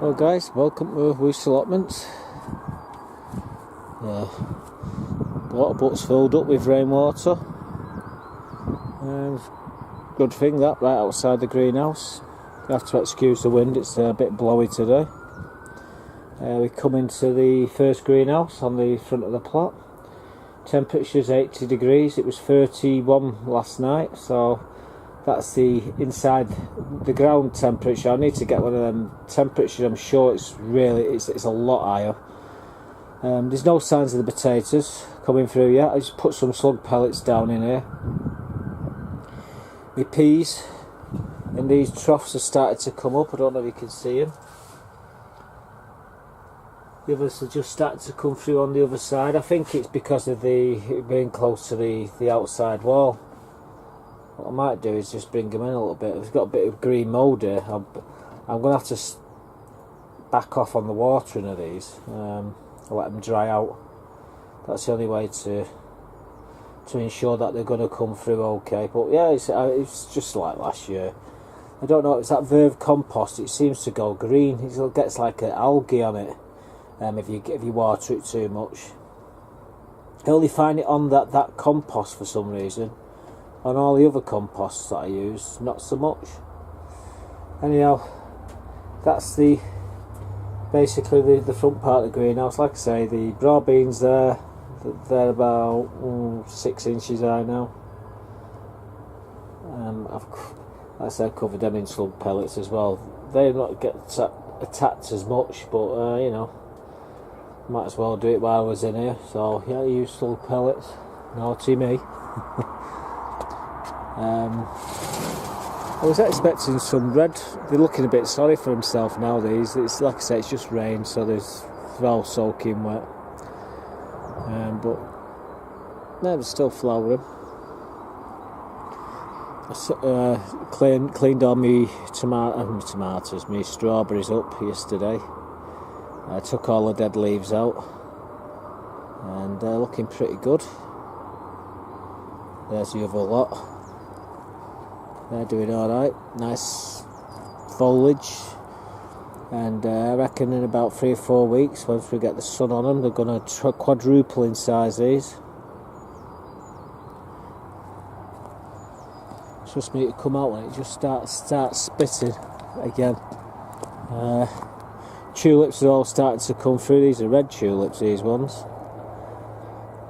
Well guys, welcome to Weaste Allotments. A lot of butts filled up with rainwater. Good thing that, right outside the greenhouse. You have to excuse the wind, it's a bit blowy today. We come into the first greenhouse on the front of the plot. Temperature's 80 degrees, it was 31 last night, so that's the inside the ground temperature. I need to get one of them temperatures. I'm sure it's a lot higher. There's no signs of the potatoes coming through yet. I just put some slug pellets down in here. My peas in these troughs have started to come up. I don't know if you can see them. The others are just starting to come through on the other side. I think it's because of it being close to the outside wall. What I might do is just bring them in a little bit. We've got a bit of green mould here. I'm going to have to back off on the watering of these. I'll let them dry out. That's the only way to ensure that they're going to come through okay. But yeah, it's just like last year. I don't know, it's that Verve compost. It seems to go green. It gets like an algae on it if you water it too much. I only find it on that compost for some reason. On all the other composts that I use, not so much. Anyhow, that's basically the front part of the greenhouse. Like I say, the broad beans there, they're about 6 inches high now. I've covered them in slug pellets as well. They don't get attacked as much, but you know, might as well do it while I was in here. So yeah, I use slug pellets. Naughty me. I was expecting some red. They're looking a bit sorry for himself now. It's like I say, it's just rain, so they're all soaking wet. But they're still flowering. I cleaned all my tomatoes, my strawberries up yesterday. I took all the dead leaves out, and they're looking pretty good. There's the other lot. They're doing alright, nice foliage, and I reckon in about 3 or 4 weeks, once we get the sun on them, they're going to quadruple in size. These trust me, to come out when it just starts spitting again. Tulips are all starting to come through. These are red tulips, these ones,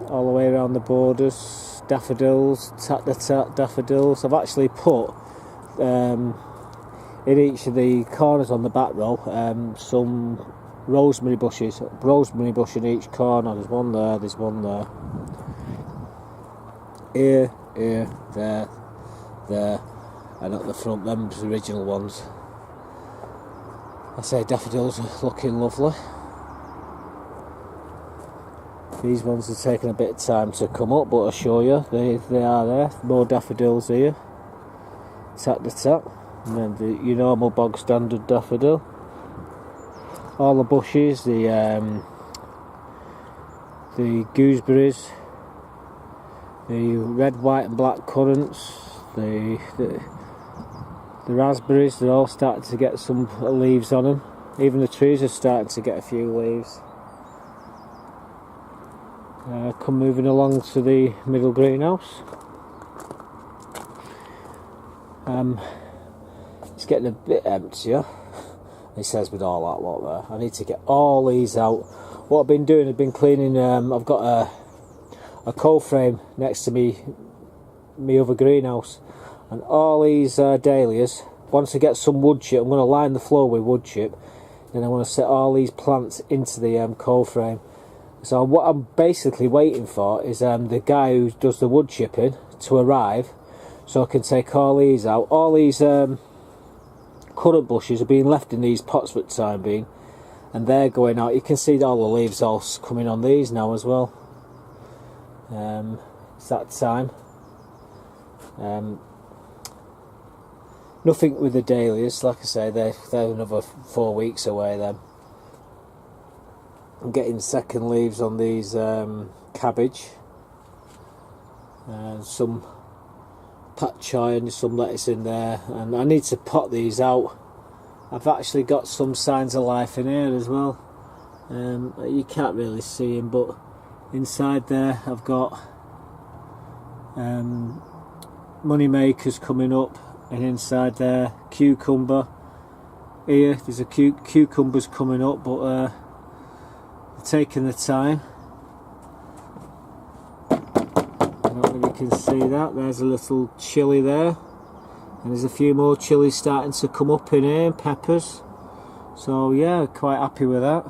all the way around the borders. Daffodils, tat daffodils. I've actually put in each of the corners on the back row some rosemary bushes. Rosemary bush in each corner. There's one there, there's one there. Here, there, and at the front, them's the original ones. I say daffodils are looking lovely. These ones are taking a bit of time to come up, but I assure you, they are there. More daffodils here. Tat. And then your normal bog standard daffodil. All the bushes, the gooseberries, the red, white and black currants, the raspberries, they're all starting to get some leaves on them. Even the trees are starting to get a few leaves. Come moving along to the middle greenhouse. It's getting a bit emptier, he says, with all that lot there. I need to get all these out. What I've been doing, I've been cleaning. I've got a coal frame next to me other greenhouse, and all these dahlias. Once I get some wood chip, I'm going to line the floor with wood chip, and I want to set all these plants into the coal frame. So what I'm basically waiting for is the guy who does the wood chipping to arrive, so I can take all these out. All these currant bushes are being left in these pots for the time being, and they're going out. You can see all the leaves all coming on these now as well. It's that time. Nothing with the dahlias, like I say, they're another 4 weeks away then. I'm getting second leaves on these cabbage, and some pat choy and some lettuce in there, and I need to pot these out I've actually got some signs of life in here as well. You can't really see them, but inside there I've got money makers coming up, and inside there cucumber. Here there's a cucumbers coming up, but they're taking the time. I don't know if you can see that. There's a little chilli there, and there's a few more chilies starting to come up in here, and peppers. So yeah, quite happy with that.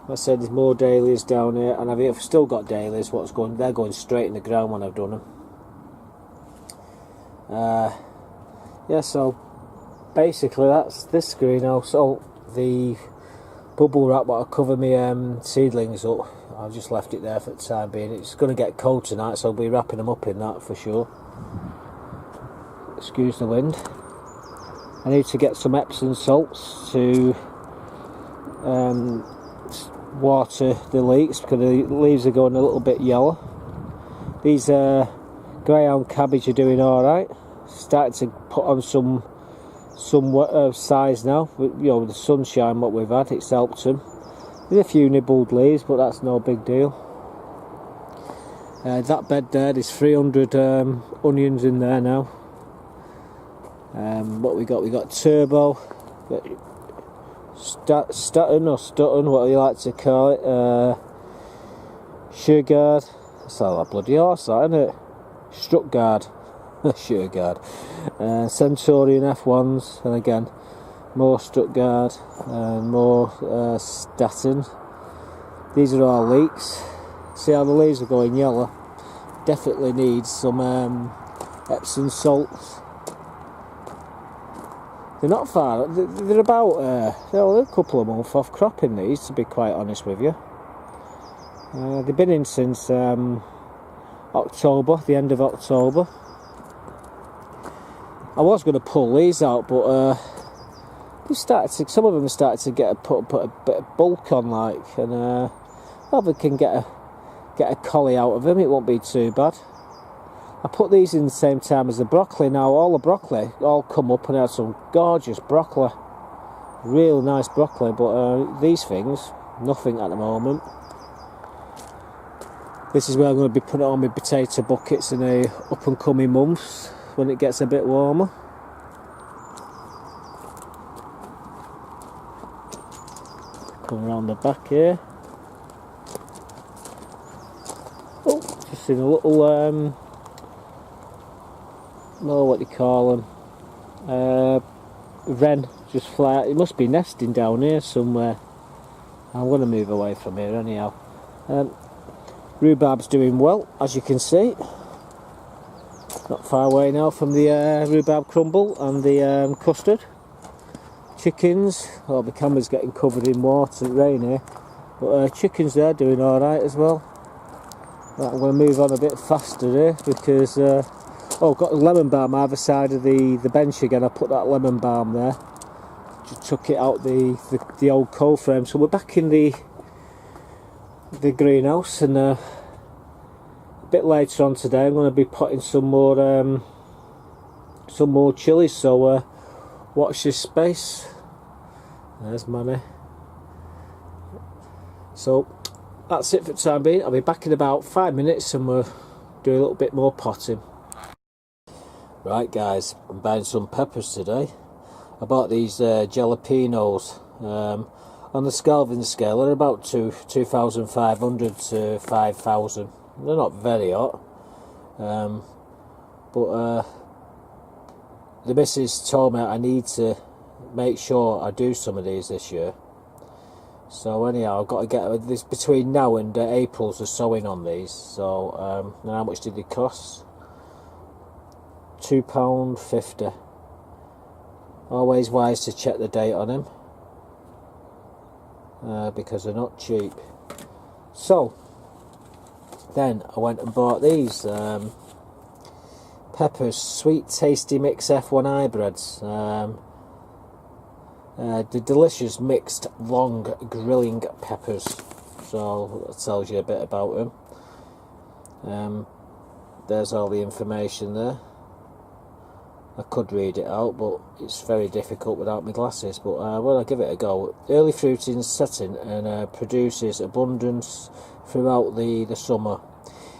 Like I said, there's more dahlias down here, and I've still got dahlias. They're going straight in the ground when I've done them. Yeah, so basically that's this greenhouse. Oh, the bubble wrap what I cover my seedlings up, I've just left it there for the time being. It's going to get cold tonight, so I'll be wrapping them up in that for sure. Excuse the wind. I need to get some Epsom salts to water the leeks, because the leaves are going a little bit yellow. These greyhound cabbage are doing alright. Starting to put on some size now. You know, with the sunshine what we've had, it's helped them. There's a few nibbled leaves, but that's no big deal. That bed there's 300 onions in there now. What we got Turbo, Stutton or Stutton, what you like to call it, Sugarguard. That's all that bloody horse, that, isn't it? Stuttgart. Sugarguard. Centurion F1s, and again more Stuttgart and more Statin. These are all leeks. See how the leaves are going yellow? Definitely needs some Epsom salts. They're not far. They're about they're a couple of months off cropping these, to be quite honest with you. They've been in since October, the end of October. I was going to pull these out, but some of them started to put a bit of bulk on, like, and well, we can get a collie out of them. It won't be too bad. I put these in the same time as the broccoli. Now all the broccoli all come up, and I had some gorgeous broccoli, real nice broccoli. But these things, nothing at the moment. This is where I'm going to be putting on my potato buckets in the up and coming months, when it gets a bit warmer. Come around the back here. Oh, just seen a little what do you call them? Wren just fly out. It must be nesting down here somewhere. I'm going to move away from here anyhow. Rhubarb's doing well, as you can see. Not far away now from the rhubarb crumble and the custard. Chickens, oh, the camera's getting covered in water, rain here, but chickens there doing alright as well. Right, I'm going to move on a bit faster here because I've got a lemon balm either side of the bench again. I put that lemon balm there, just took it out the old coal frame. So we're back in the greenhouse, and a bit later on today I'm going to be putting some more chilies, so watch this space. There's money. So that's it for the time being. I'll be back in about 5 minutes, and we'll do a little bit more potting. Right guys, I'm buying some peppers today. I bought these jalapenos. On the Scalvin scale, they're about 2,500 to 5,000. They're not very hot, but the missus told me I need to make sure I do some of these this year. So anyhow, I've got to get this between now and April's the sowing on these. So and how much did they cost? £2.50. Always wise to check the date on them, because they're not cheap. So then I went and bought these peppers, Sweet Tasty Mix F1 hybrids. The delicious mixed long grilling peppers. So that tells you a bit about them. There's all the information there. I could read it out, but it's very difficult without my glasses. But well, I'll give it a go. Early fruiting setting and produces abundance throughout the summer.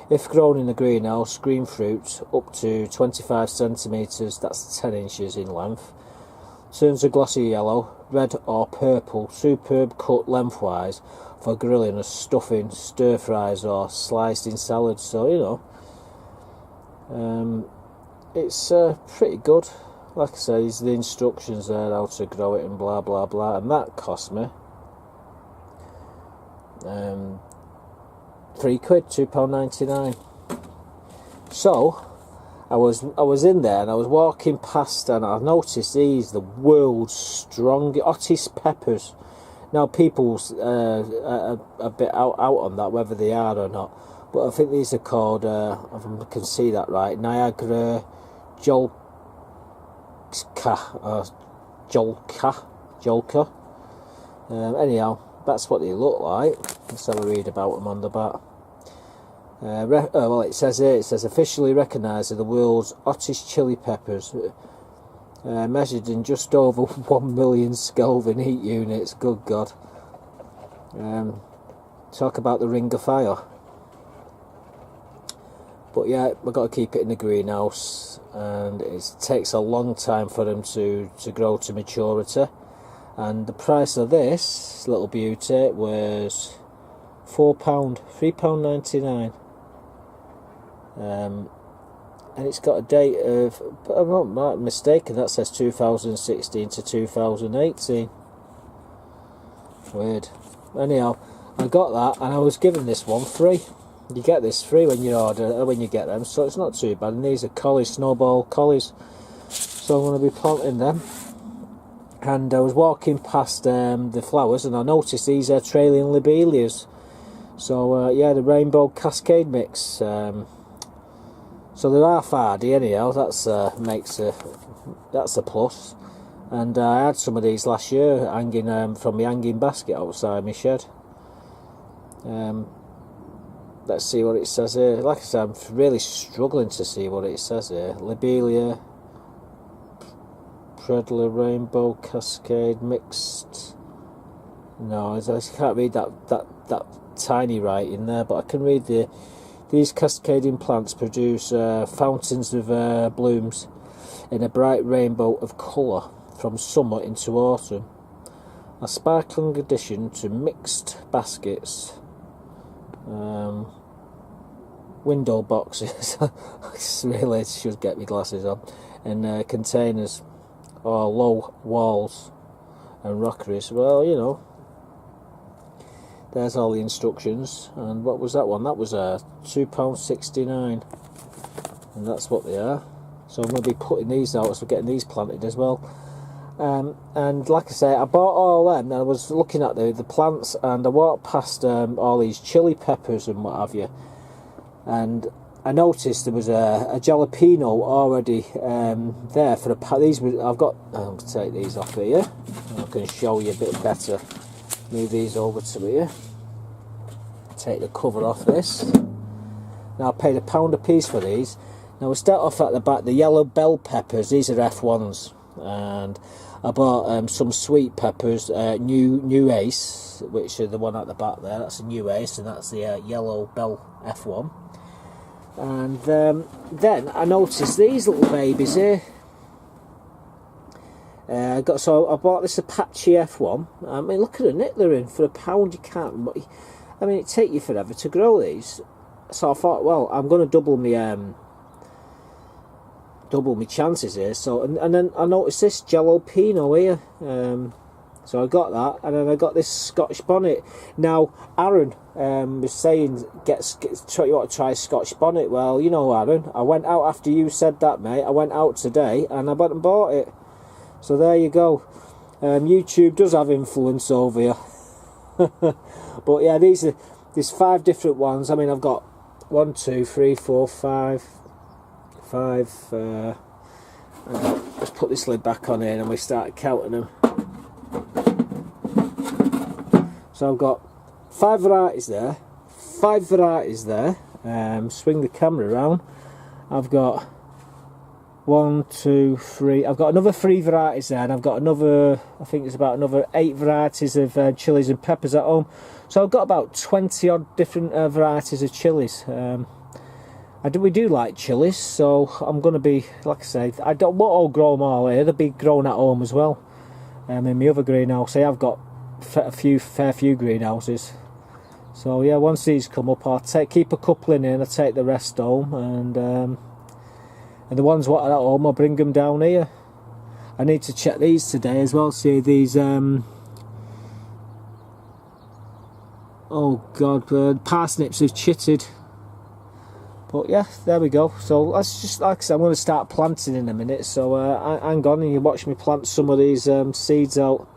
If grown in a greenhouse, green fruit up to 25 centimetres, that's 10 inches in length, turns a glossy yellow, red or purple, superb cut lengthwise for grilling as stuffing, stir fries or sliced in salads. So, you know, it's pretty good. Like I say, there's the instructions there how to grow it and blah blah blah, and that cost me £3, £2.99. So I was in there and I was walking past and I noticed these, the world's strongest, hottest peppers. Now people are a bit out on that, whether they are or not, but I think these are called, if I can see that right, Niagara Jolka. Anyhow, that's what they look like. Let's have a read about them on the back. Well, it says here, it says officially recognised as the world's hottest chili peppers, measured in just over 1 million Scoville heat units. Good God. Talk about the ring of fire. But yeah, we've got to keep it in the greenhouse, and it takes a long time for them to grow to maturity. And the price of this little beauty was £4, £3.99. And it's got a date of, I'm not mistaken, that says 2016 to 2018. Weird. Anyhow, I got that, and I was given this one free. You get this free when you order, when you get them, so it's not too bad. And these are collies, snowball collies, so I'm going to be planting them. And I was walking past the flowers, and I noticed these are trailing lobelias. So yeah, the rainbow cascade mix. So they're half hardy anyhow. That's that's a plus. And I had some of these last year hanging from my hanging basket outside my shed. Let's see what it says here. Like I said, I'm really struggling to see what it says here. Lobelia, Predler, Rainbow, Cascade, Mixed. No, I can't read that tiny writing there, but I can read these cascading plants produce fountains of blooms in a bright rainbow of colour from summer into autumn. A sparkling addition to mixed baskets. Window boxes. Really should get my glasses on. And containers or low walls and rockeries. Well, you know, there's all the instructions. And what was that one? That was £2.69, and that's what they are. So I'm going to be putting these out as we're getting these planted as well. And like I say, I bought all them, and I was looking at the plants, and I walked past all these chili peppers and what have you, and I noticed there was a jalapeno already there for the these. I've got. I'm going to take these off here. I can show you a bit better. Move these over to here. Take the cover off this. Now I paid £1 a piece for these. Now we start off at the back. The yellow bell peppers. These are F1s. And I bought some sweet peppers, new Ace, which are the one at the back there. That's a new Ace, and that's the yellow bell F1. And then I noticed these little babies here. So I bought this Apache F1. I mean, look at the nick they're in for £1. You can't. I mean, it take you forever to grow these. So I thought, well, I'm going to double my chances here. So and then I noticed this jalapeno here. So I got that, and then I got this Scotch bonnet. Now Aaron was saying, you want to try Scotch bonnet. Well, you know, Aaron, I went out after you said that, mate. I went out today and I went and bought it. So there you go. YouTube does have influence over you. But yeah, there's 5 different ones. I mean, I've got 1, 2, 3, 4, 5. Let's put this lid back on here and we start counting them. So I've got 5 varieties there. Swing the camera around. I've got 1, 2, 3. I've got another 3 varieties there, and I've got another, I think it's about another 8 varieties of chilies and peppers at home. So I've got about 20 odd different varieties of chilies. We do like chilies, so I'm going to be, like I say, I won't all grow them all here. They'll be grown at home as well. In my other greenhouse, I've got fair few greenhouses. So yeah, once these come up, I'll keep a couple in here and I'll take the rest home, and the ones what are at home, I'll bring them down here. I need to check these today as well. See these, oh god, parsnips have chitted. But yeah, there we go. So let's just, like I said, I'm going to start planting in a minute. So hang on, and you watch me plant some of these seeds out.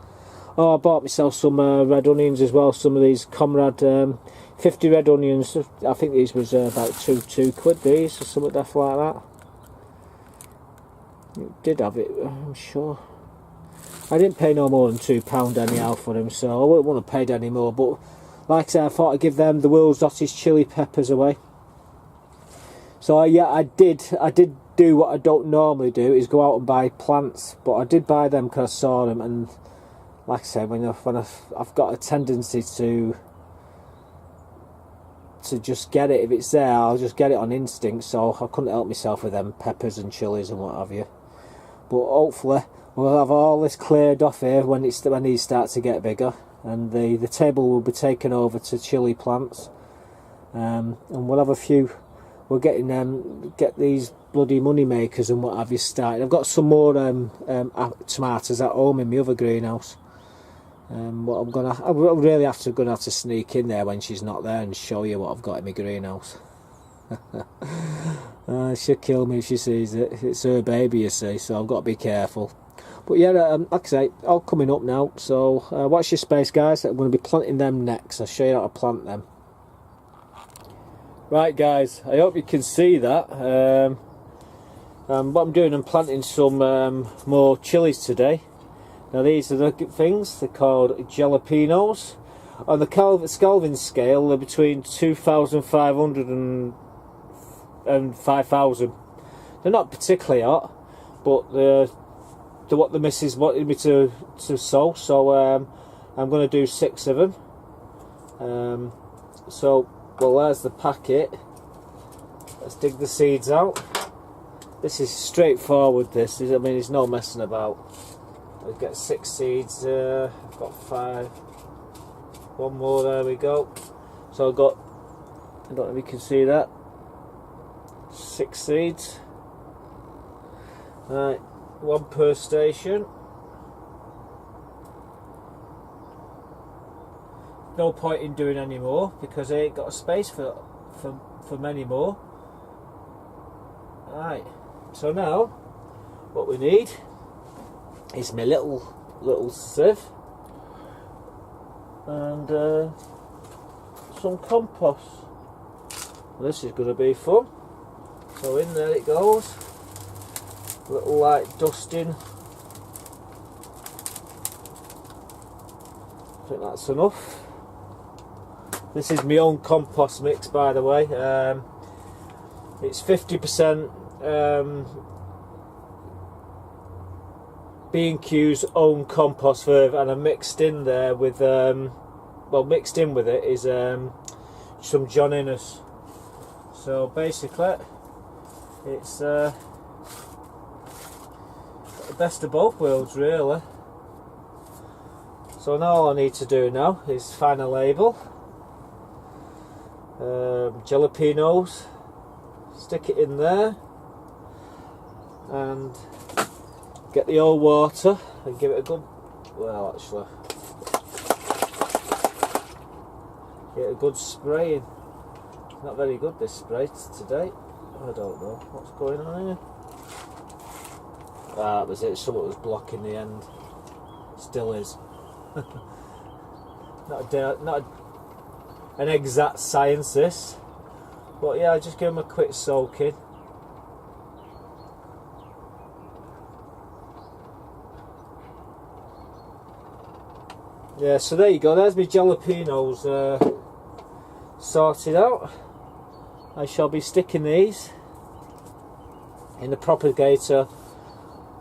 Oh, I bought myself some red onions as well. Some of these Comrade 50 red onions. I think these was about two quid. These or something like that. It did have it, I'm sure. I didn't pay no more than £2 anyhow for them, so I wouldn't want to pay any more. But like I said, I thought I'd give them the world's hottest chili peppers away. So yeah, I did do what I don't normally do, is go out and buy plants, but I did buy them because I saw them, and like I said, when I've got a tendency to just get it. If it's there, I'll just get it on instinct, so I couldn't help myself with them peppers and chilies and what have you. But hopefully we'll have all this cleared off here when these start to get bigger, and the table will be taken over to chili plants, and we'll have a few. We're getting get these bloody money makers and what have you started. I've got some more tomatoes at home in my other greenhouse. What I'm really gonna have to sneak in there when she's not there and show you what I've got in my greenhouse. She'll kill me if she sees it. It's her baby, you see, so I've got to be careful. But yeah, like I say, all coming up now. So watch your space, guys. I'm going to be planting them next. I'll show you how to plant them. Right guys, I hope you can see that. What I'm doing, I'm planting some more chilies today. Now these are the things, they're called jalapenos. On the Scalvin scale, they're between 2,500 and 5,000. They're not particularly hot, but they're what the missus wanted me to sow, so I'm going to do 6 of them. Well, there's the packet. Let's dig the seeds out. This is straightforward. This is, I mean, it's no messing about. I'll get 6 seeds. I've got 5. One more. There we go. So I've got, I don't know if you can see that, 6 seeds. Right, 1 per station. No point in doing any more because I ain't got a space for many more. Right, so now what we need is my little sieve and some compost. This is going to be fun. So in there it goes. Little light dusting. I think that's enough. This is my own compost mix, by the way. It's 50% B&Q's own compost verve, and I mixed in there with, mixed in with it is some John Innes. So basically, it's the best of both worlds, really. So now all I need to do now is find a label. Jalapenos, stick it in there and get the old water and give it a good, well actually, get a good spraying. Not very good this spray today. I don't know what's going on here. Ah, that was it, something was blocking the end. Still is. not an exact science this, but yeah, I just give them a quick soaking. Yeah, so there you go, there's my jalapenos sorted out. I shall be sticking these in the propagator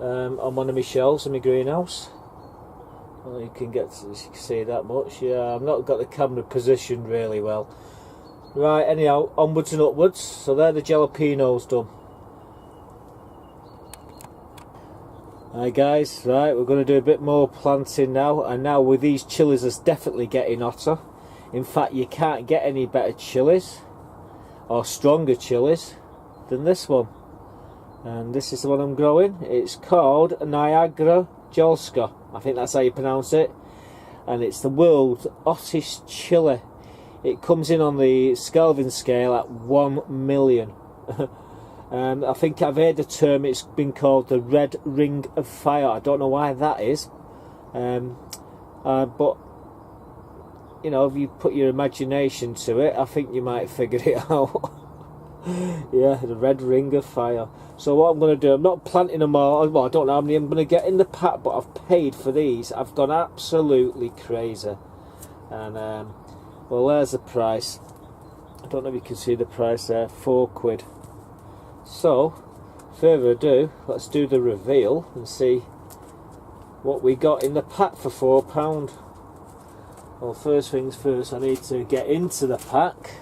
on one of my shelves in my greenhouse. Well, you can see that much. Yeah, I've not got the camera positioned really well. Right, anyhow, onwards and upwards. So there the jalapenos done. Hi guys, right, we're going to do a bit more planting now, and now with these chilies it's definitely getting hotter. In fact, you can't get any better chilies or stronger chilies than this one. And this is the one I'm growing. It's called Niagara Jolska. I think that's how you pronounce it. And it's the world's hottest chili. It comes in on the Kelvin scale at 1 million. I think I've heard the term, it's been called the red ring of fire. I don't know why that is. But, you know, if you put your imagination to it, I think you might figure it out. Yeah, the red ring of fire. So what I'm going to do, I'm not planting them all. Well, I don't know how many I'm going to get in the pack, but I've paid for these. I've gone absolutely crazy. And, well, there's the price. I don't know if you can see the price there, £4. So, further ado, let's do the reveal and see what we got in the pack for £4. Well, first things first, I need to get into the pack.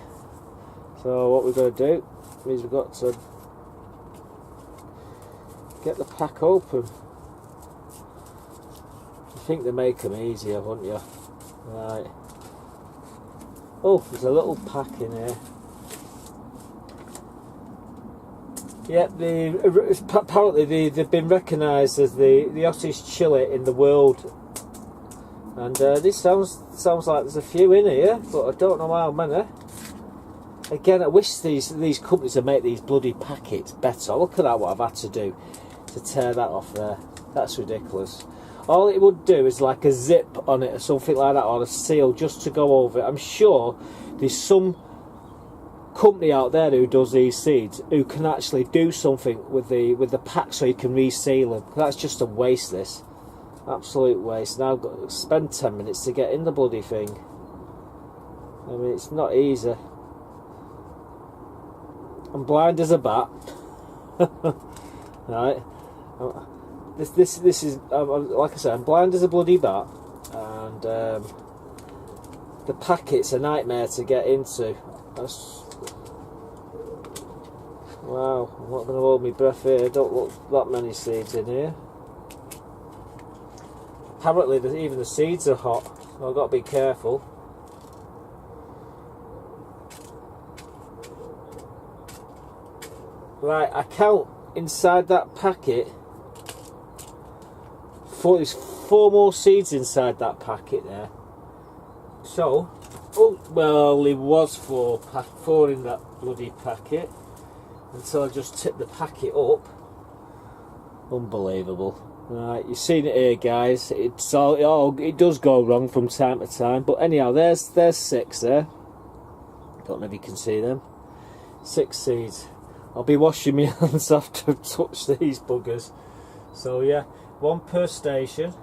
So what we're going to do is we've got to get the pack open. I think they make them easier, wouldn't you? Right. Oh, there's a little pack in here. Yeah, apparently they've been recognised as the hottest chili in the world. And this sounds like there's a few in here, but I don't know how many. Again, I wish these companies would make these bloody packets better. Look at that, what I've had to do to tear that off there. That's ridiculous. All it would do is like a zip on it or something like that, or a seal just to go over it. I'm sure there's some company out there who does these seeds who can actually do something with the pack so you can reseal them. That's just a waste, this. Absolute waste. Now I've got to spend 10 minutes to get in the bloody thing. I mean, it's not easy. I'm blind as a bat. Right. This is like I said, I'm blind as a bloody bat, and the packet's a nightmare to get into. Wow, I'm not going to hold my breath here. Don't look that many seeds in here. Apparently, even the seeds are hot. So I've got to be careful. Right, I count inside that packet. There's 4 more seeds inside that packet there. So, oh well, there was 4 in that bloody packet. Until I just tip the packet up. Unbelievable. Right, you've seen it here, guys. It does go wrong from time to time. But anyhow, there's 6 there. Don't know if you can see them. 6 seeds. I'll be washing my hands after I touch these buggers. So yeah, 1 per station.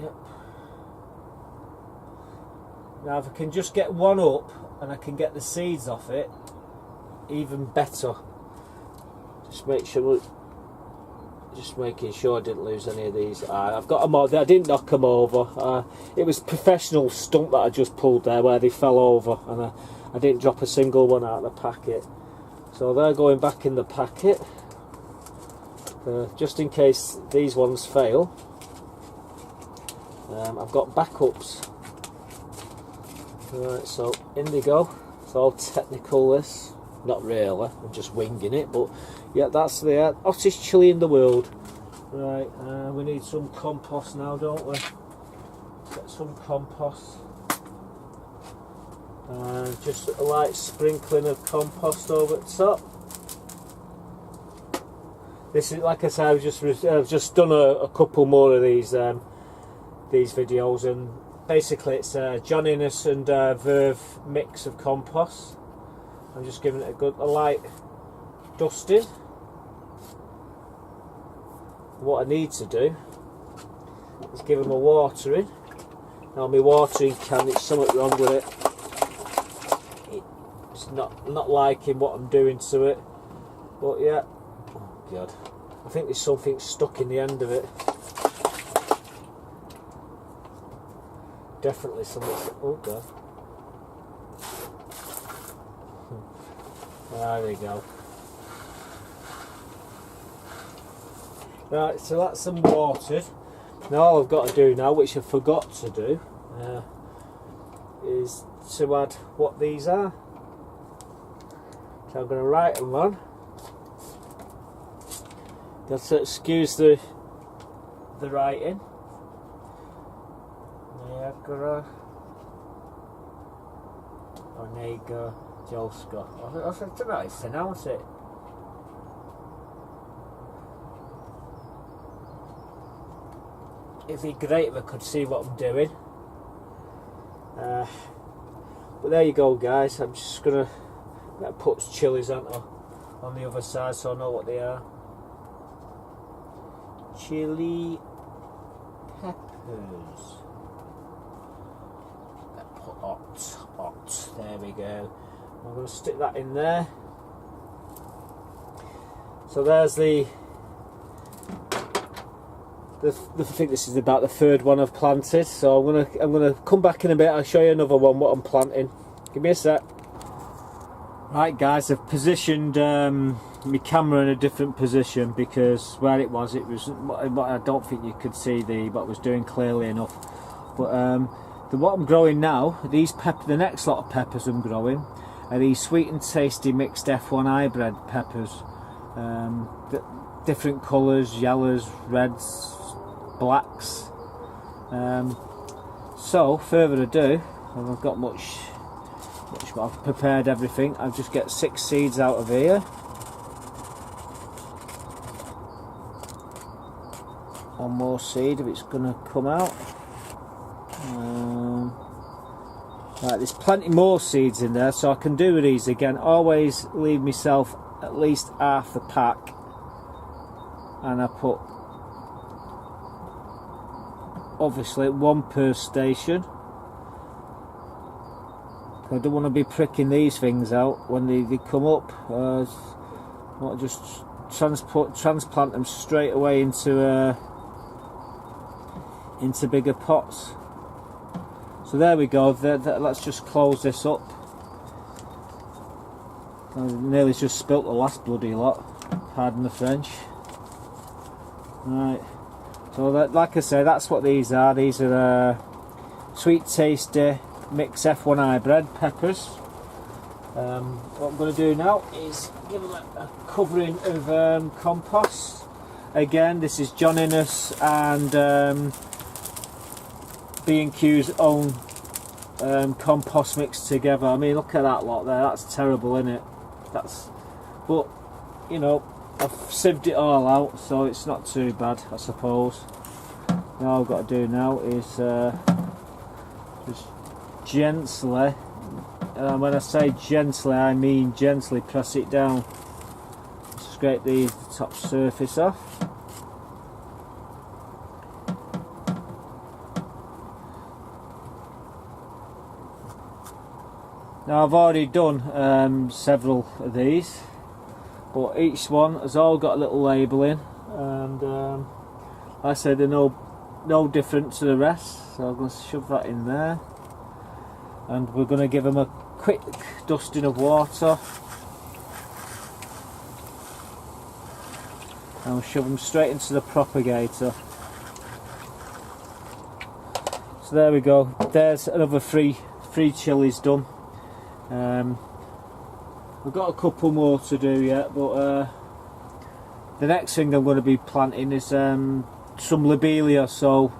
Yep. Now if I can just get 1 up and I can get the seeds off it, even better. Just making sure I didn't lose any of these. I've got them all. I didn't knock them over. It was professional stunt that I just pulled there where they fell over, and I didn't drop a single one out of the packet. So they're going back in the packet, just in case these ones fail. I've got backups. Right, so in they go. It's all technical, this. Not really, I'm just winging it, but yeah, that's the hottest chili in the world. Right, we need some compost now, don't we? Get some compost. Just a light sprinkling of compost over the top. This is, like I said, I've just done a couple more of these videos, and basically it's John Innes and Verve mix of compost. I'm just giving it a light dusting. What I need to do is give them a watering. Now my watering can, it's something wrong with it. not liking what I'm doing to it. But yeah, oh god, I think there's something stuck in the end of it. Definitely something. Oh god. There we go. Right, so that's them watered. Now all I've got to do now, which I forgot to do, is to add what these are. So I'm going to write them on. Got to excuse the writing. Niagara, Onega, Jolska. I don't know how to pronounce it. It'd be great if I could see what I'm doing. But there you go, guys. I'm just gonna put chilies on the other side so I know what they are. Chili peppers. Put hot. There we go. I'm going to stick that in there. So there's the I think this is about the third one I've planted. So I'm gonna come back in a bit. I'll show you another one what I'm planting. Give me a sec. Right, guys, I've positioned my camera in a different position because where it was, I don't think you could see what I was doing clearly enough. But what I'm growing now, the next lot of peppers I'm growing are these sweet and tasty mixed F1 hybrid peppers. Different colours, yellows, reds, blacks. So further ado, I've got much more. I've prepared everything. I'll just get 6 seeds out of here. One more seed if it's going to come out. Right, there's plenty more seeds in there, so I can do these again. Always leave myself at least half the pack, and I put obviously one per station. I don't want to be pricking these things out when they come up. I want to just transplant them straight away into bigger pots. So there we go. Let's just close this up. I nearly just spilt the last bloody lot. Pardon the French. Right. So like I say, that's what these are. These are sweet, tasty mixed F1 hybrid peppers. What I'm going to do now is give them a covering of compost. Again, this is John Innes and B&Q's own compost mixed together. I mean, look at that lot there. That's terrible, isn't it? But you know, I've sieved it all out, so it's not too bad, I suppose. Now all I've got to do now is just gently, when I say gently, I mean gently press it down. Scrape the top surface off. Now I've already done several of these, but each one has all got a little labelling, and like I said, they're no different to the rest. So I'm going to shove that in there, and we're going to give them a quick dusting of water, and we'll shove them straight into the propagator. So there we go. There's another three chilies done. We've got a couple more to do yet, but the next thing I'm going to be planting is some lobelia. So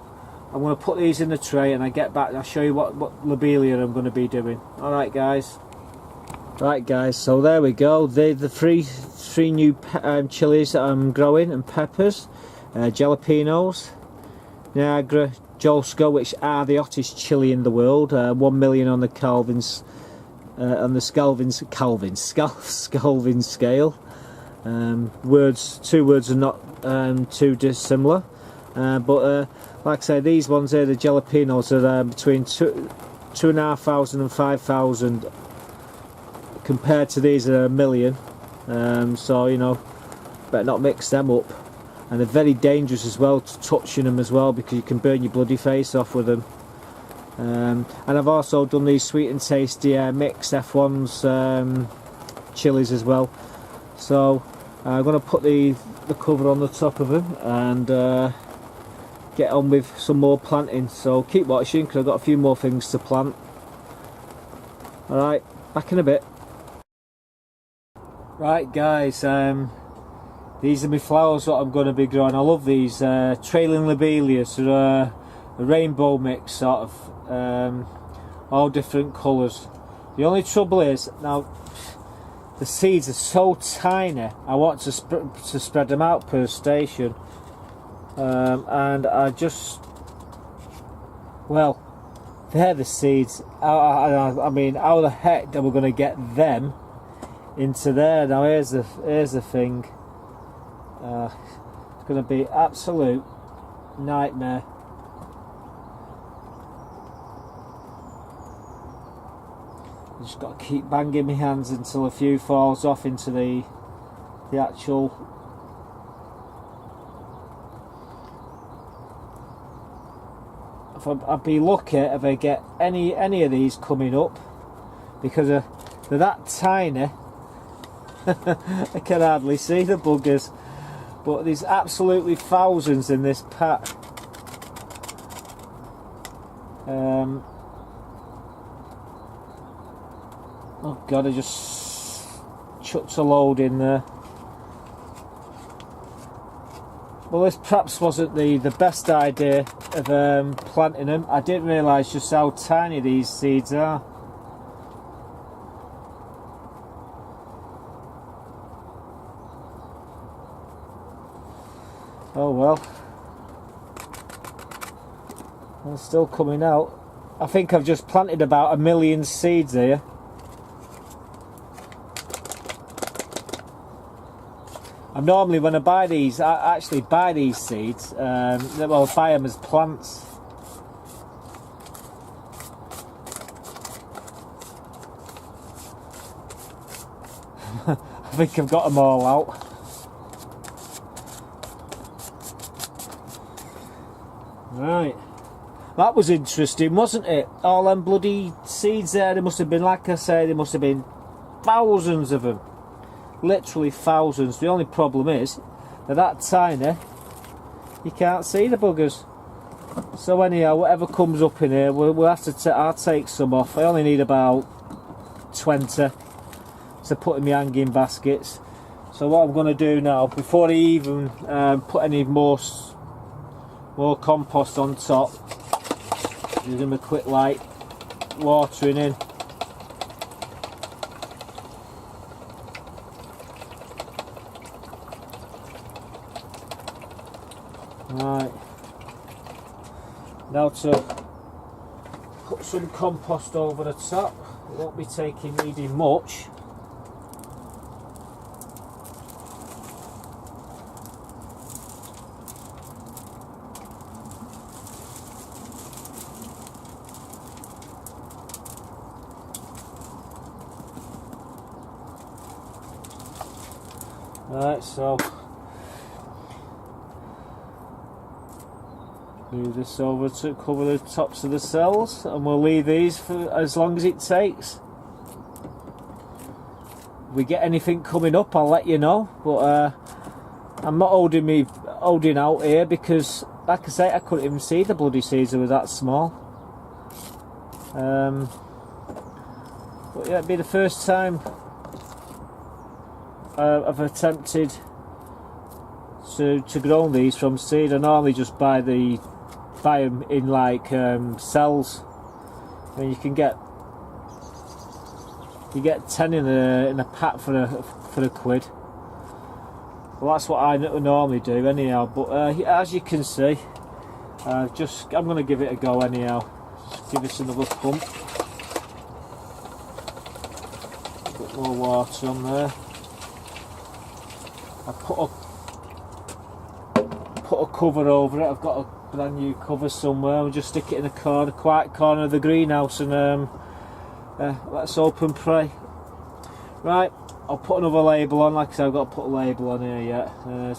I'm going to put these in the tray, and I get back and I'll show you what lobelia I'm going to be doing. Alright guys. Right guys, so there we go. They're the three new chilies that I'm growing, and peppers, jalapenos, Niagara, Jolska, which are the hottest chili in the world. 1 million on the Kelvin scale. Two words are not too dissimilar, but like I say, these ones here, the jalapenos, are between 2,500 and 5,000 compared to these are a million. So you know, better not mix them up. And they're very dangerous as well to touching them as well, because you can burn your bloody face off with them. And I've also done these sweet and tasty mixed F1s chilies as well. So I'm going to put the cover on the top of them and get on with some more planting. So keep watching, because I've got a few more things to plant. Alright, back in a bit. Right guys, these are my flowers that I'm going to be growing. I love these trailing lobelias. They're a rainbow mix, sort of, all different colours. The only trouble is, now the seeds are so tiny, I want to spread them out per station, and I just, well, they're the seeds. I mean, how the heck are we going to get them into there? Now here's the thing. It's going to be absolute nightmare. I just got to keep banging my hands until a few falls off into the actual. If I'd be lucky if I get any of these coming up, because they're that tiny. I can hardly see the buggers, but there's absolutely thousands in this pack. Oh god, I just chucked a load in there. Well, this perhaps wasn't the best idea of planting them. I didn't realise just how tiny these seeds are. Oh well, they're still coming out. I think I've just planted about 1 million seeds here. And normally when I buy these, I actually buy these seeds, well, buy them as plants. I think I've got them all out. Right, that was interesting, wasn't it? All them bloody seeds there, there must have been, like I say, there must have been thousands of them. Literally thousands. The only problem is, they're that tiny, you can't see the buggers. So anyhow, whatever comes up in here, we'll have to I'll take some off. I only need about 20 to put in my hanging baskets. So what I'm going to do now, before I even put any more compost on top, give them a quick light watering in. Right, now to put some compost over the top. It won't be needing much. Right, so move this over to cover the tops of the cells, and we'll leave these for as long as it takes. If we get anything coming up, I'll let you know, but I'm not holding out here, because like I say, I couldn't even see the bloody seeds, they were that small. But yeah, it'd be the first time I've attempted to grow these from seed. I normally just buy them in like cells, and you get 10 in a pack for a quid. Well, that's what I normally do anyhow. But as you can see, I'm going to give it a go anyhow. Just give this another pump. A bit more water on there. I put a cover over it. I've got a brand new cover somewhere. I'll just stick it in a quiet corner of the greenhouse, and let's hope and pray. Right, I'll put another label on. Like I said, I've got to put a label on here yet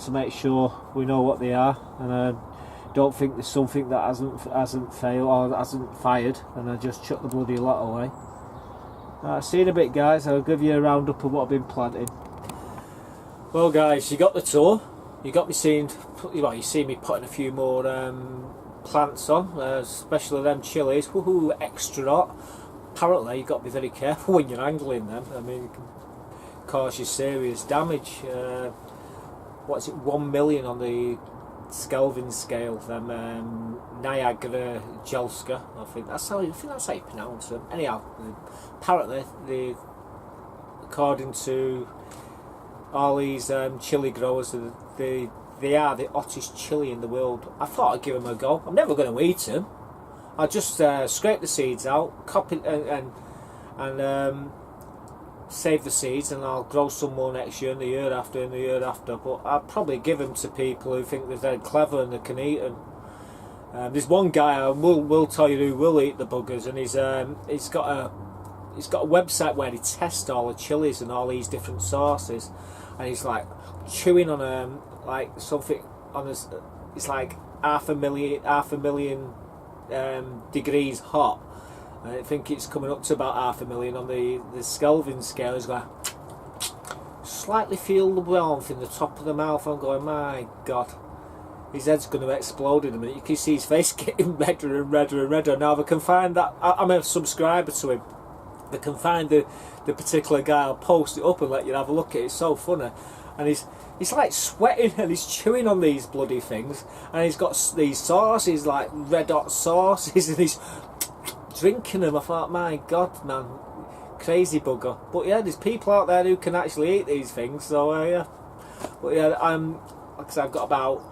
to make sure we know what they are, and don't think there's something that hasn't failed or hasn't fired, and I just chuck the bloody lot away. Right, see you in a bit, guys. I'll give you a roundup of what I've been planting. Well, guys, you got the tour. You got me seeing. Well, you see me putting a few more plants on, especially them chilies. Woohoo! Extra hot. Apparently, you've got to be very careful when you're angling them. I mean, it can cause you serious damage. What's it? 1 million on the Kelvin scale. Them Niagara Jelska. I think that's how you pronounce them. Anyhow, apparently, according to all these chili growers, they are the hottest chili in the world. I thought I'd give them a go. I'm never going to eat them. I'll just scrape the seeds out, copy and save the seeds, and I'll grow some more next year and the year after and the year after. But I'll probably give them to people who think they're very clever and they can eat them. There's one guy I will tell you who will eat the buggers, and he's got a website where he tests all the chilies and all these different sauces, and he's like chewing on like something on this. It's like half a million degrees hot. I think it's coming up to about 500,000 on the Kelvin scale. He's like, slightly feel the warmth in the top of the mouth. I'm going, my God, his head's going to explode in a minute. You can see his face getting redder and redder and redder. Now, if I can find that, I'm a subscriber to him. If I can find the particular guy, I'll post it up and let you have a look at it. It's so funny. And he's like sweating and he's chewing on these bloody things, and he's got these sauces, like red hot sauces, and he's drinking them. I thought, my God, man, crazy bugger. But yeah, there's people out there who can actually eat these things. So yeah, but yeah, like I said, I've got about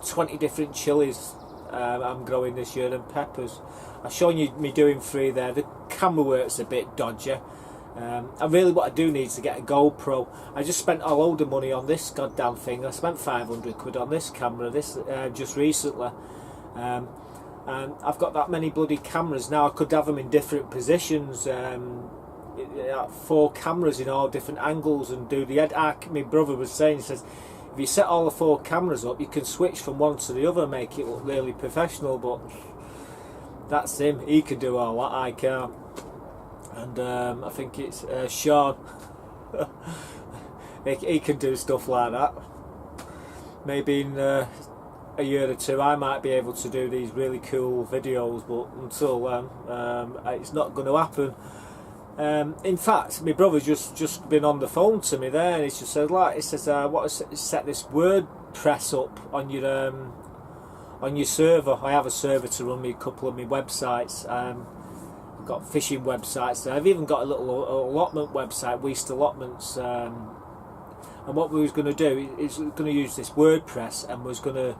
20 different chilies I'm growing this year, and peppers. I've shown you me doing 3 there. The camera work's a bit dodgy. And really what I do need is to get a GoPro. I just spent a load of money on this goddamn thing. I spent 500 quid on this camera just recently. And I've got that many bloody cameras now. I could have them in different positions. 4 cameras in all different angles and do the edit. My brother was saying, he says, if you set all the 4 cameras up, you can switch from one to the other, make it look really professional. But that's him. He can do all that. I can't. And I think it's Sean. he can do stuff like that. Maybe in a year or 2 I might be able to do these really cool videos, but until then it's not going to happen. In fact, my brother's just been on the phone to me there, and he just said, like, he says, what, set this WordPress up on your server. I have a server to run me a couple of my websites. Got fishing websites there. I've even got a little allotment website, Weaste Allotments, and what we was going to do is going to use this WordPress, and was going to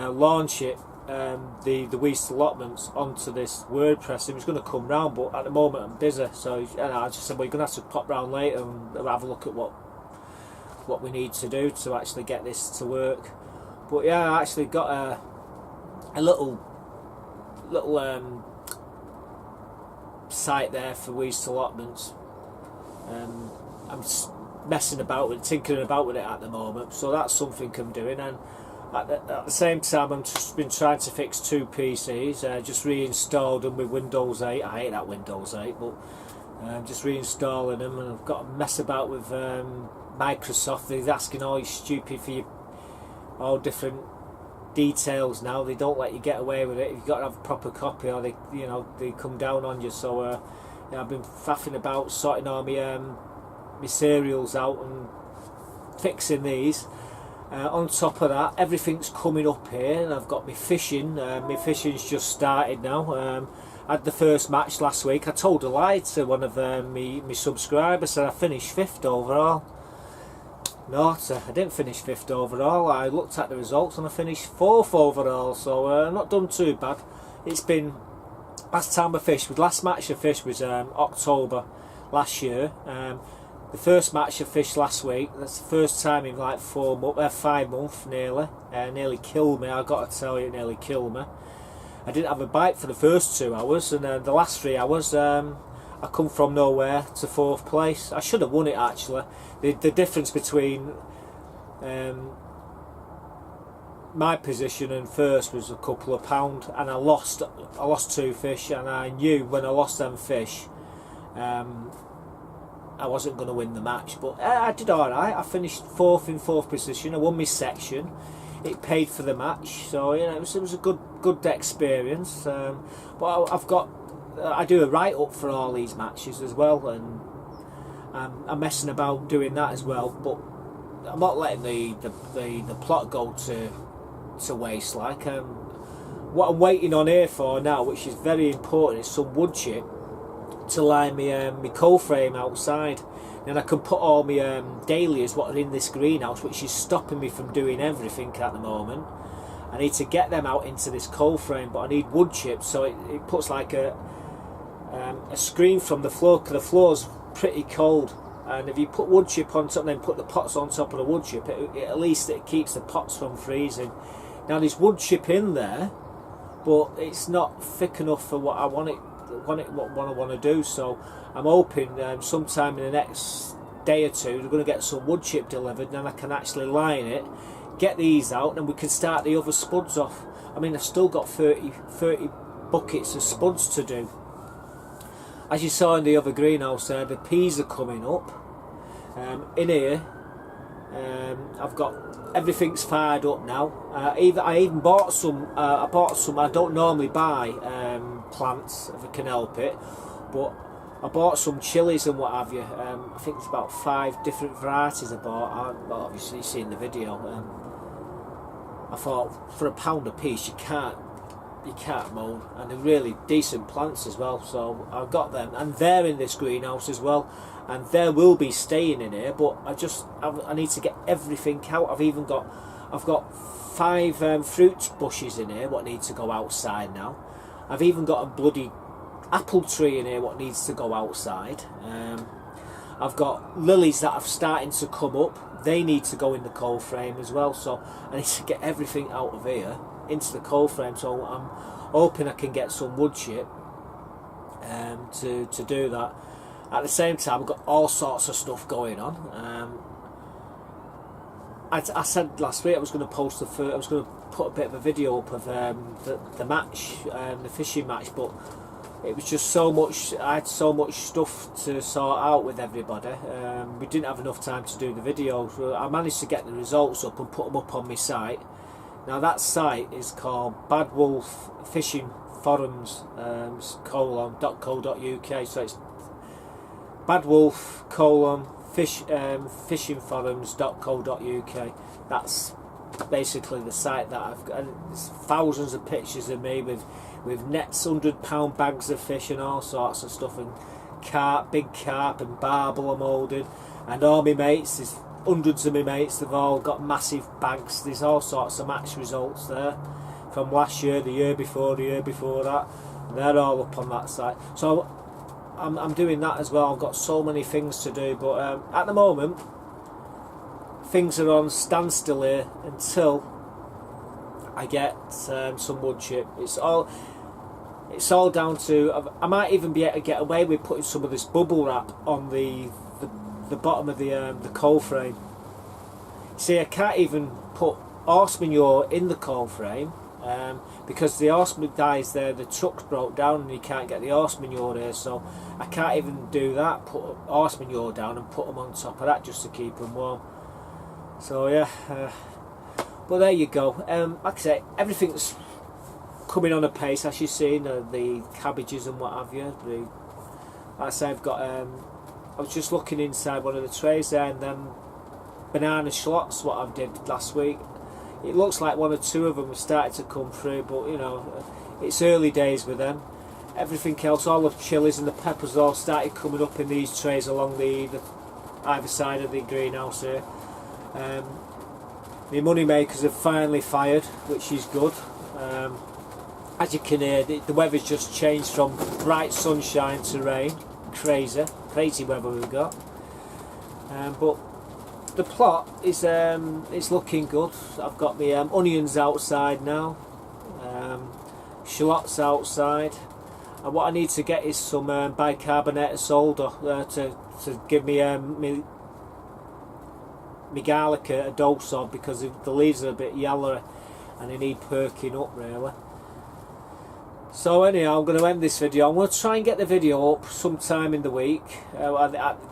launch it, the Weaste Allotments onto this WordPress. It was going to come round, but at the moment I'm busy, so I just said, well, you're going to have to pop round later and have a look at what we need to do to actually get this to work. But yeah, I actually got a little site there for Weaste Allotments. I'm messing about with, tinkering about with it at the moment, so that's something I'm doing. And at the same time, I've just been trying to fix 2 PCs. Just reinstalled them with Windows 8. I hate that Windows 8, but just reinstalling them, and I've got to mess about with Microsoft. They're asking all you stupid for all different details now. They don't let you get away with it. You've got to have a proper copy, or they come down on you. So I've been faffing about sorting all my serials out and fixing these. On top of that, everything's coming up here, and I've got my fishing. My fishing's just started now. I had the first match last week. I told a lie to one of my subscribers, said I finished 5th overall. No, I didn't finish 5th overall. I looked at the results and I finished 4th overall, so I'm not done too bad. It's been, last time I fished, the last match I fished was October last year. The first match I fished last week, that's the first time in like 5 months nearly. Nearly killed me, I've got to tell you, it nearly killed me. I didn't have a bite for the first 2 hours, and the last 3 hours I come from nowhere to 4th place. I should have won it actually. The difference between my position and first was a couple of pound, and I lost 2 fish, and I knew when I lost them fish I wasn't going to win the match, but I did alright. I finished 4th in 4th position. I won my section. It paid for the match, so you know, it was a good experience. But I do a write up for all these matches as well, and I'm messing about doing that as well. But I'm not letting the plot go to waste. Like what I'm waiting on here for now, which is very important, is some wood chip to line my coal frame outside. Then I can put all my dahlias what are in this greenhouse, which is stopping me from doing everything at the moment. I need to get them out into this coal frame, but I need wood chips, so it puts like a screen from the floor, because the floor's pretty cold, and if you put wood chip on top and then put the pots on top of the wood chip, at least it keeps the pots from freezing. Now there's wood chip in there, but it's not thick enough for what I want what I want to do, so I'm hoping sometime in the next day or two we're going to get some wood chip delivered, and then I can actually line it, get these out, and we can start the other spuds off. I mean, I've still got 30 buckets of spuds to do. As you saw in the other greenhouse there, the peas are coming up. In here I've got everything's fired up now. I even bought some. I bought some. I don't normally buy plants if I can help it, but I bought some chilies and what have you. I think it's about 5 different varieties I bought. Well, obviously you've seen the video. I thought for £1 a piece you can't mould, and they're really decent plants as well. So I've got them, and they're in this greenhouse as well, and they will be staying in here. But I need to get everything out. I've got 5 fruit bushes in here what need to go outside now. I've even got a bloody apple tree in here what needs to go outside. I've got lilies that are starting to come up. They need to go in the coal frame as well. So I need to get everything out of here into the coal frame. So I'm hoping I can get some wood chip to do that. At the same time, I've got all sorts of stuff going on. I said last week I was going to post I was going to put a bit of a video up of the match, the fishing match, but it was just so much. I had so much stuff to sort out with everybody. We didn't have enough time to do the video. So I managed to get the results up and put them up on my site. Now that site is called Bad Wolf Fishing Forums .co.uk. So it's Bad Wolf fishingforums.co.uk. That's basically the site that I've got, and there's thousands of pictures of me with nets, £100 bags of fish and all sorts of stuff, and big carp and barbel are moulded, and all my mates, there's hundreds of my mates, they've all got massive bags. There's all sorts of match results there from last year, the year before that. They're all up on that site. So I'm doing that as well. I've got so many things to do, but at the moment things are on standstill here until I get some wood chip. It's all down to, I might even be able to get away with putting some of this bubble wrap on the bottom of the coal frame. See, I can't even put horse manure in the coal frame because the horse dies there, the truck's broke down and you can't get the horse manure there, so I can't even do that, put horse manure down and put them on top of that just to keep them warm. So yeah, but there you go. Like I say, everything's coming on a pace, as you've seen, the cabbages and what have you. Like I say, I've got, I was just looking inside one of the trays there, and then banana shallots what I did last week. It looks like 1 or 2 of them have started to come through, but you know, it's early days with them. Everything else, all the chilies and the peppers all started coming up in these trays along the either side of the greenhouse here. The money makers have finally fired, which is good. As you can hear, the weather's just changed from bright sunshine to rain. Crazy weather we've got. But the plot is looking good. I've got my onions outside now, shallots outside. And what I need to get is some bicarbonate solder to give me my garlic a dose of, because the leaves are a bit yellow and they need perking up really. So anyhow, I'm going to end this video. I'm going to try and get the video up sometime in the week,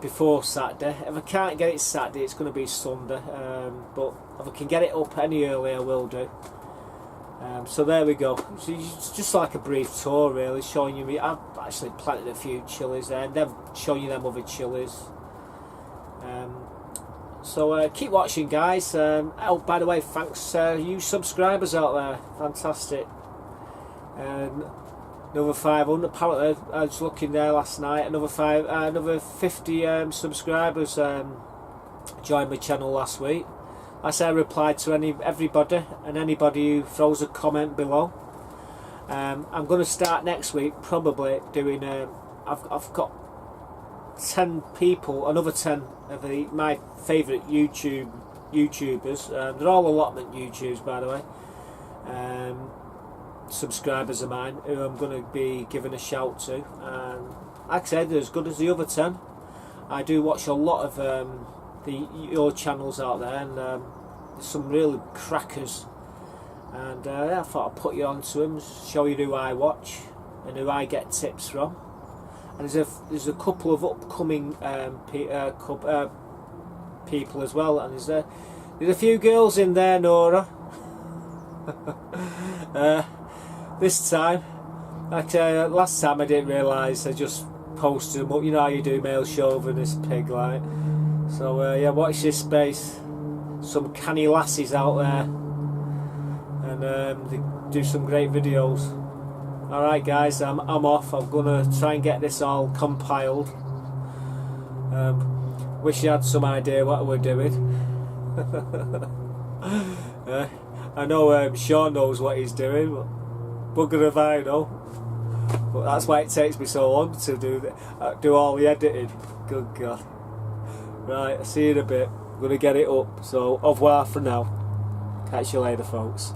before Saturday. If I can't get it Saturday, it's going to be Sunday, but if I can get it up any earlier, I will do. So there we go. So it's just like a brief tour really, showing you I've actually planted a few chilies there, and then showing you them other chilies. So keep watching, guys. Oh, by the way, thanks you subscribers out there, fantastic. Another 500. Apparently, I was looking there last night. Another 50 subscribers joined my channel last week. I say I replied to everybody and anybody who throws a comment below. I'm going to start next week probably doing. I've got 10 people, another 10 of my favourite YouTubers. They're all Allotment YouTubers, by the way. Subscribers of mine who I'm going to be giving a shout to. Like I said, they're as good as the other 10. I do watch a lot of your channels out there, and there's some really crackers. And I thought I'd put you on to them, show you who I watch and who I get tips from. And there's a couple of upcoming people as well, and there's a few girls in there, Nora. This time, like last time, I didn't realise. I just posted them up. You know how you do, male chauvinist pig like. So yeah, watch this space. Some canny lassies out there, and they do some great videos. Alright guys, I'm off. I'm gonna try and get this all compiled. Wish you had some idea what we're doing. I know Sean knows what he's doing, but bugger if I know. But that's why it takes me so long to do all the editing. Good God. Right, I'll see you in a bit. I'm gonna get it up. So au revoir for now. Catch you later, folks.